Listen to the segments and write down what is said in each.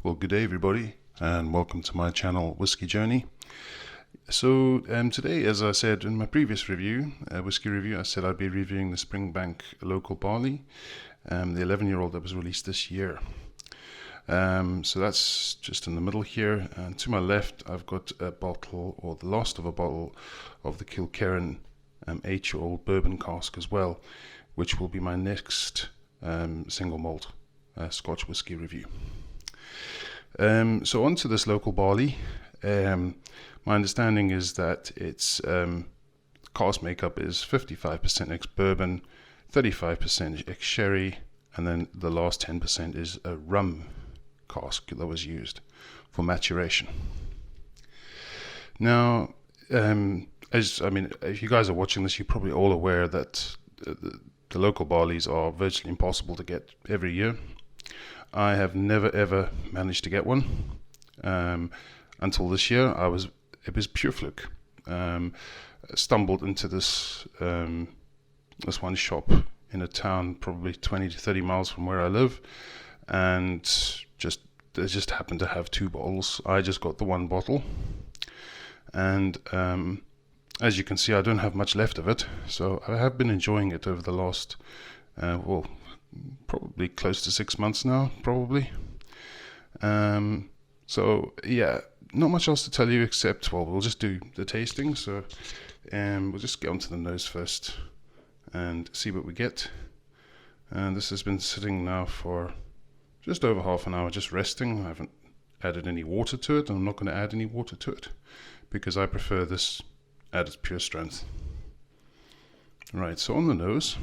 Well, good day everybody, and welcome to my channel, Whisky Journey. So today, as I said in my previous review, Whisky review, I said I'd be reviewing the Springbank local Barley, the 11-year-old that was released this year. So that's just in the middle here, and to my left I've got a bottle, or the last of a bottle, of the Kilkerran H-Old bourbon cask as well, which will be my next single malt Scotch whisky review. So on to this local barley. My understanding is that its cask makeup is 55% ex-bourbon, 35% ex-sherry, and then the last 10% is a rum cask that was used for maturation. Now, if you guys are watching this, you're probably all aware that the local barleys are virtually impossible to get every year. I have never ever managed to get one until this year. It was pure fluke. Stumbled into this one shop in a town probably 20 to 30 miles from where I live, and they just happened to have two bottles. I just got the one bottle, and as you can see, I don't have much left of it. So I have been enjoying it over the last probably close to 6 months now, probably. So yeah, not much else to tell you except, well, we'll just do the tasting. So we'll just get onto the nose first and see what we get. And this has been sitting now for just over half an hour, just resting. I haven't added any water to it, and I'm not going to add any water to it because I prefer this at its pure strength. Right, so on the nose,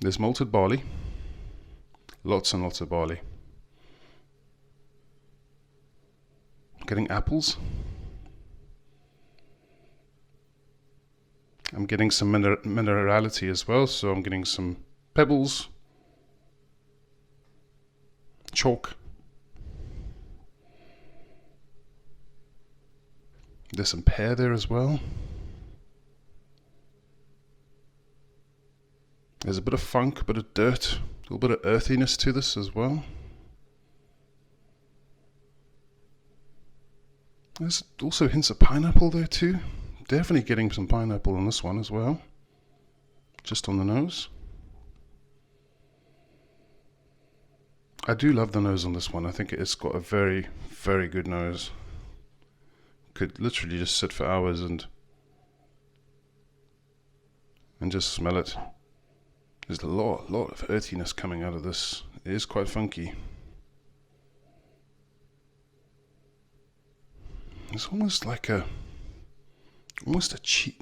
there's malted barley, lots and lots of barley. I'm getting apples. I'm getting some minerality as well, so I'm getting some pebbles, chalk. There's some pear there as well. There's a bit of funk, a bit of dirt, a little bit of earthiness to this as well. There's also hints of pineapple there too. Definitely getting some pineapple on this one as well, just on the nose. I do love the nose on this one. I think it's got a very, very good nose. Could literally just sit for hours and just smell it. There's a lot of earthiness coming out of this. It is quite funky. It's almost like almost a cheese.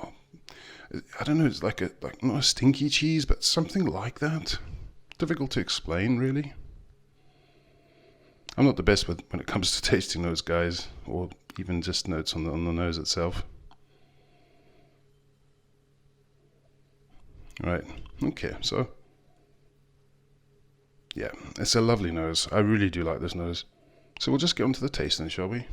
Well, I don't know. It's like not a stinky cheese, but something like that. Difficult to explain, really. I'm not the best when it comes to tasting those guys, or even just notes on the nose itself. Right, okay, so yeah, it's a lovely nose. I really do like this nose. So we'll just get on to the taste then, shall we?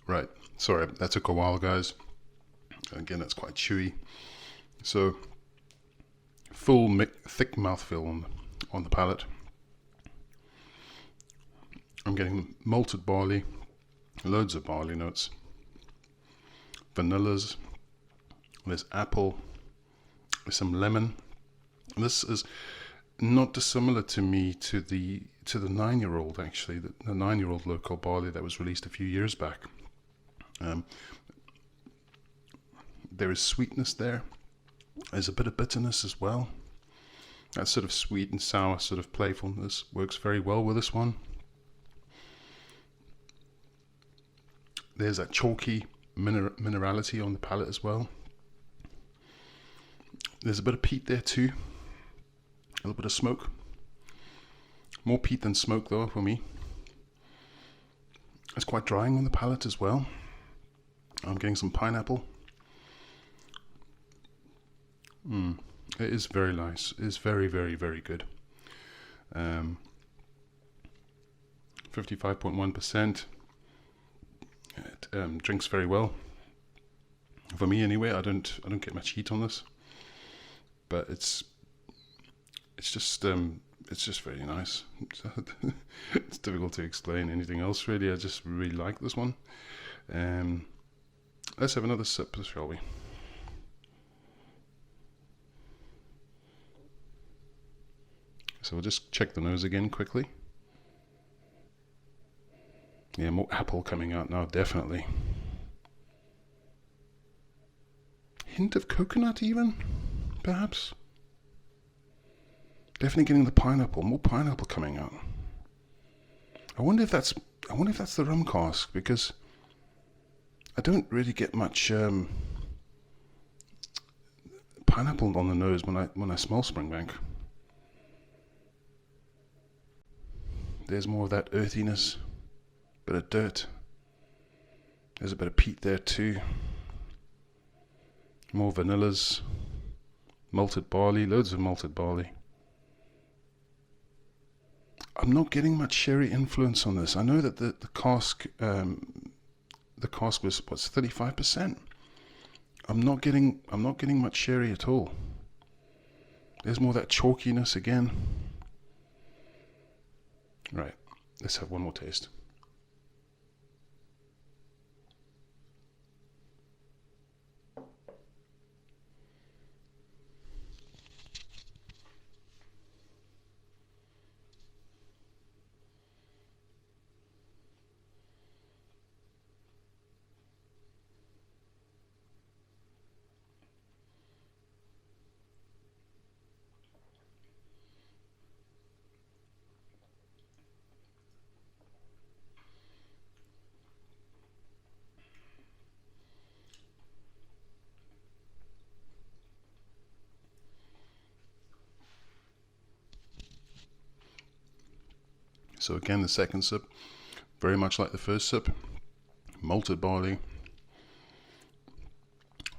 Right, sorry, that took a while, guys. Again, it's quite chewy. So, full thick mouthfeel on the palate. I'm getting malted barley, loads of barley notes, vanillas, there's apple, there's some lemon. This is not dissimilar to me to the 9-year-old, actually, the 9-year-old local barley that was released a few years back. There is sweetness there. There's a bit of bitterness as well. That sort of sweet and sour sort of playfulness works very well with this one. There's that chalky minerality on the palate as well. There's a bit of peat there too. A little bit of smoke. More peat than smoke though for me. It's quite drying on the palate as well. I'm getting some pineapple. It is very nice. It's very, very, very good. 55.1%. It drinks very well. For me, anyway. I don't get much heat on this, but it's just very nice. It's difficult to explain anything else really. I just really like this one. Let's have another sip, shall we? So we'll just check the nose again quickly. Yeah, more apple coming out now, definitely. Hint of coconut even, perhaps. Definitely getting the pineapple, more pineapple coming out. I wonder if that's the rum cask, because I don't really get much pineapple on the nose when I smell Springbank. There's more of that earthiness, bit of dirt. There's a bit of peat there too. More vanillas, malted barley, loads of malted barley. I'm not getting much sherry influence on this. I know that the cask was 35%. I'm not getting much sherry at all. There's more of that chalkiness again. Right, let's have one more taste. So again, the second sip, very much like the first sip, malted barley,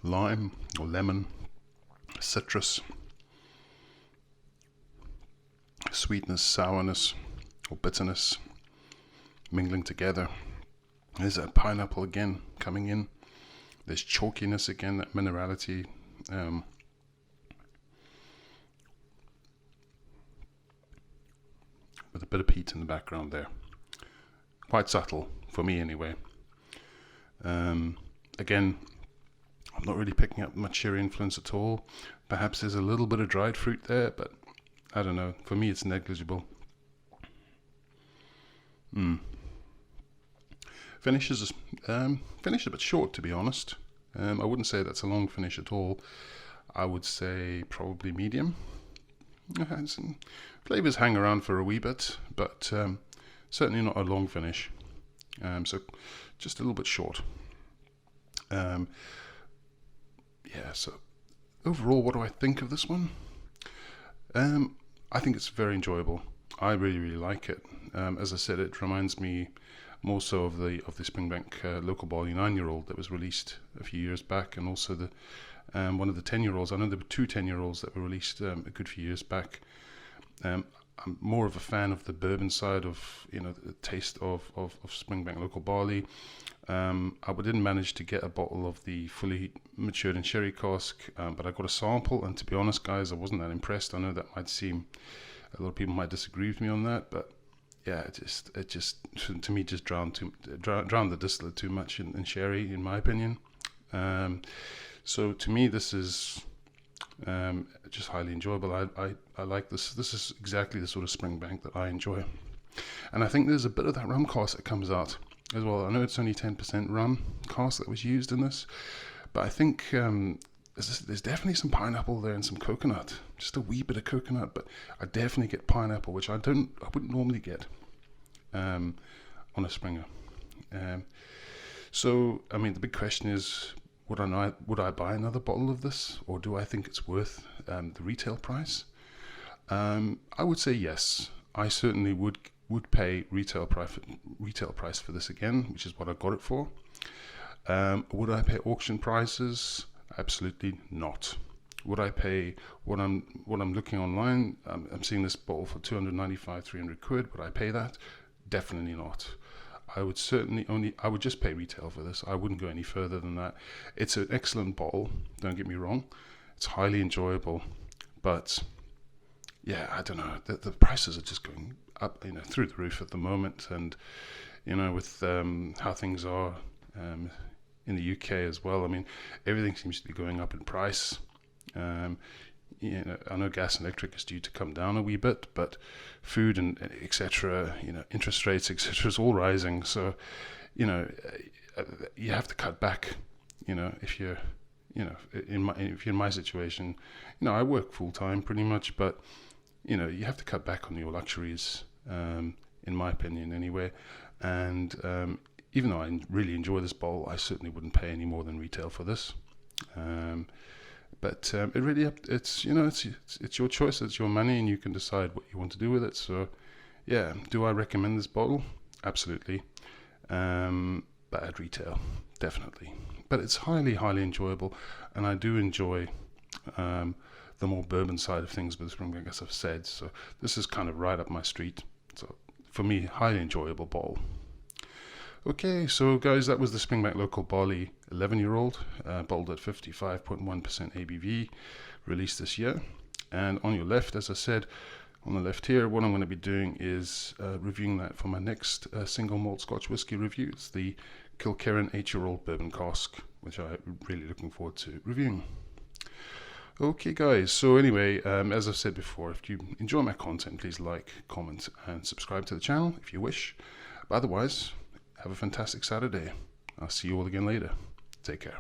lime or lemon, citrus, sweetness, sourness or bitterness mingling together. There's that pineapple again coming in. There's chalkiness again, that minerality. With a bit of peat in the background there. Quite subtle, for me anyway. Again, I'm not really picking up much sherry influence at all. Perhaps there's a little bit of dried fruit there, but I don't know. For me, it's negligible. Finish is a bit short, to be honest. I wouldn't say that's a long finish at all. I would say probably medium. Flavors hang around for a wee bit, but certainly not a long finish. So just a little bit short. Yeah, so overall, what do I think of this one? I think it's very enjoyable. I really, really like it. As I said, it reminds me more so of the Springbank local barley 9-year-old that was released a few years back, and also the one of the 10-year-olds. I know there were two 10-year-olds that were released a good few years back. I'm more of a fan of the bourbon side of the taste of Springbank local barley. I didn't manage to get a bottle of the fully matured in sherry cask, but I got a sample, and to be honest, guys, I wasn't that impressed. I know that might seem, a lot of people might disagree with me on that, but yeah, it just to me just drowned the distillate too much in sherry, in my opinion. So to me, this is Just highly enjoyable. I like this. This is exactly the sort of Springbank that I enjoy. And I think there's a bit of that rum cask that comes out as well. I know it's only 10% rum cask that was used in this, but I think there's definitely some pineapple there and some coconut, just a wee bit of coconut. But I definitely get pineapple, which I wouldn't normally get on a Springer. So I mean, the big question is, would I buy another bottle of this, or do I think it's worth the retail price? I would say yes. I certainly would pay retail price for this again, which is what I got it for. Would I pay auction prices? Absolutely not. Would I pay what I'm looking online? I'm seeing this bottle for 295, 300 quid. Would I pay that? Definitely not. I would just pay retail for this. I wouldn't go any further than that. It's an excellent bottle, don't get me wrong. It's highly enjoyable, but yeah, I don't know. The prices are just going up, through the roof at the moment, and with how things are in the UK as well. I mean, everything seems to be going up in price. I know gas and electric is due to come down a wee bit, but food and etc., interest rates, etc., is all rising. So, you have to cut back. If you're, if you're in my situation, I work full time pretty much, but you have to cut back on your luxuries, in my opinion, anyway. And even though I really enjoy this bowl, I certainly wouldn't pay any more than retail for this. But it really it's your choice, it's your money, and you can decide what you want to do with it. So yeah, do I recommend this bottle? Absolutely. But at retail, definitely. But it's highly enjoyable, and I do enjoy the more bourbon side of things with Springbank, as I've said. So this is kind of right up my street. So for me, highly enjoyable bottle. Okay, so guys, that was the Springbank Local Barley 11-year-old, bottled at 55.1% ABV, released this year. And on your left, as I said, on the left here, what I'm going to be doing is reviewing that for my next single malt Scotch whisky review. It's the Kilkerran 8-year-old bourbon cask, which I'm really looking forward to reviewing. Okay guys, so anyway, as I've said before, if you enjoy my content, please like, comment and subscribe to the channel if you wish. But otherwise, have a fantastic Saturday. I'll see you all again later. Take care.